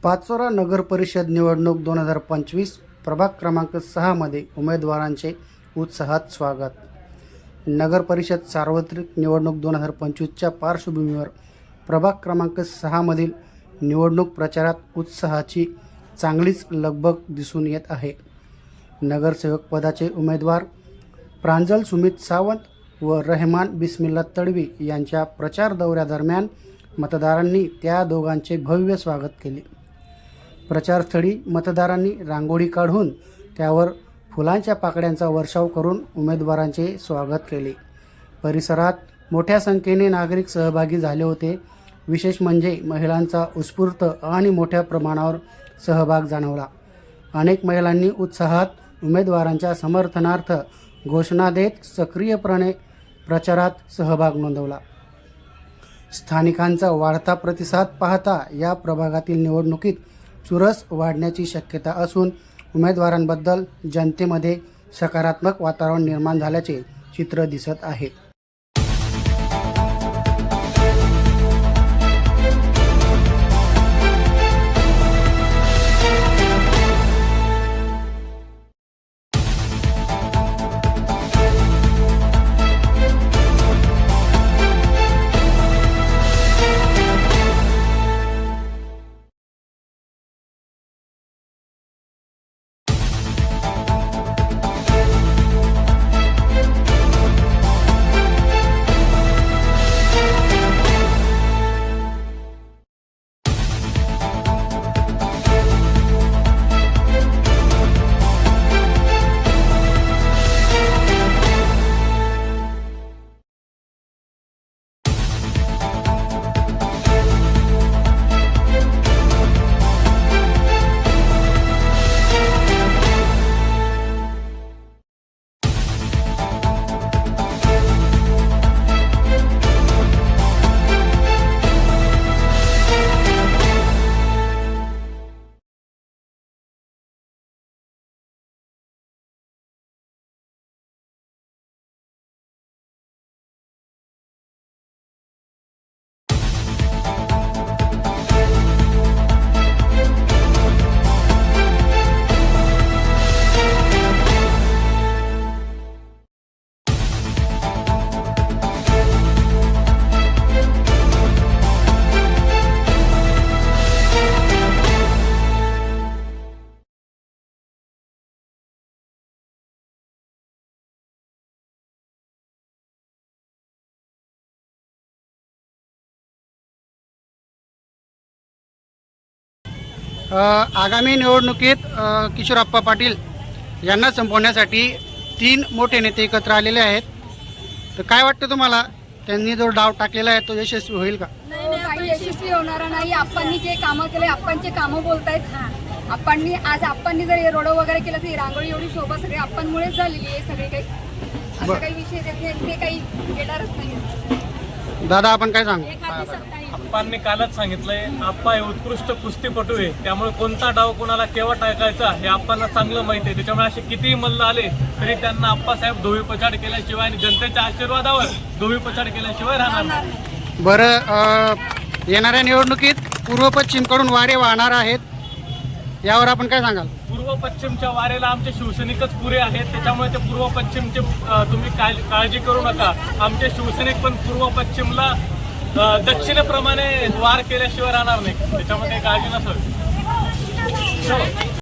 पाचोरा नगर परिषद निवडणूक 2025 प्रभाग क्रमांक 6 मध्ये उमेदवारांचे उत्साहात स्वागत। नगर परिषद सार्वत्रिक निवडणूक 2025च्या पार्श्वभूमीवर प्रभाग क्रमांक 6 मधील निवडणूक प्रचारात उत्साहाची चांगलीच लगबग दिसून येत आहे। नगरसेवक पदाचे उमेदवार प्रांजल सुमित सावंत व रहमान बिस्मिल्ला तडवी यांच्या प्रचार दौऱ्यादरम्यान मतदारांनी त्या दोघांचे भव्य स्वागत केले। प्रचारस्थळी मतदारांनी रांगोळी काढून त्यावर फुलांच्या पाकळ्यांचा वर्षाव करून उमेदवारांचे स्वागत केले। परिसरात मोठ्या संख्येने नागरिक सहभागी झाले होते। विशेष म्हणजे महिलांचा उत्स्फूर्त आणि मोठ्या प्रमाणावर सहभाग जाणवला। अनेक महिलांनी उत्साहात उमेदवारांच्या समर्थनार्थ घोषणा देत सक्रियपणे प्रचारात सहभाग नोंदवला। स्थानिकांचा वाढता प्रतिसाद पाहता या प्रभागातील निवडणुकीत चुरस वाढण्याची शक्यता असून उमेदवारांबद्दल जनतेमध्ये सकारात्मक वातावरण निर्माण झाल्याचे चित्र दिसत आहे। आगामी निवडणुकीत किशोरप्पा पाटील यांना संपवण्यासाठी 3 मोठे नेते एकत्र आलेले आहेत। तर काय वाटतं तुम्हाला, त्यांनी जो डाव टाकलेला आहे तो यशस्वी होईल का? नाही, काही यशस्वी होणार नाही। आपण जे कामं केले, आपणचे कामं बोलतायत। आपण जर रोड वगैरे केलं तर रांगोळी एवढी शोभा सगळी आपणमुळेच झालेली आहे। सगळे काही असं काही विषय देत नाही, ते काही येणारच नाही। दादा आपण काय सांगू? आप्पांनी कालच सांगितलंय, आप्पा हे उत्कृष्ट कुस्तीपटू आहे, त्यामुळे कोणता डाव कोणाला केव्हा टाकायचा हे आप्पांना चांगलं माहिती आहे। त्याच्यामुळे असे कितीही मल्ल आले तरी त्यांना आप्पासाहेब धोबीपछाड केल्याशिवाय आणि जनतेच्या आशीर्वादावर धोबीपछाड केल्याशिवाय राहणार नाही। बरं, येणाऱ्या निवडणुकीत पूर्व पश्चिमकडून वारे वाहणार आहेत, यावर आपण काय सांगाल? पूर्व पश्चिमच्या वारेला आमचे शिवसैनिकच पुरे आहेत, त्याच्यामुळे ते पूर्व पश्चिमचे तुम्ही काळजी करू नका। आमचे शिवसैनिक पण पूर्व पश्चिमला दक्षिणेप्रमाणे वार केल्याशिवाय राहणार नाही, त्याच्यामध्ये काळजी नसावी।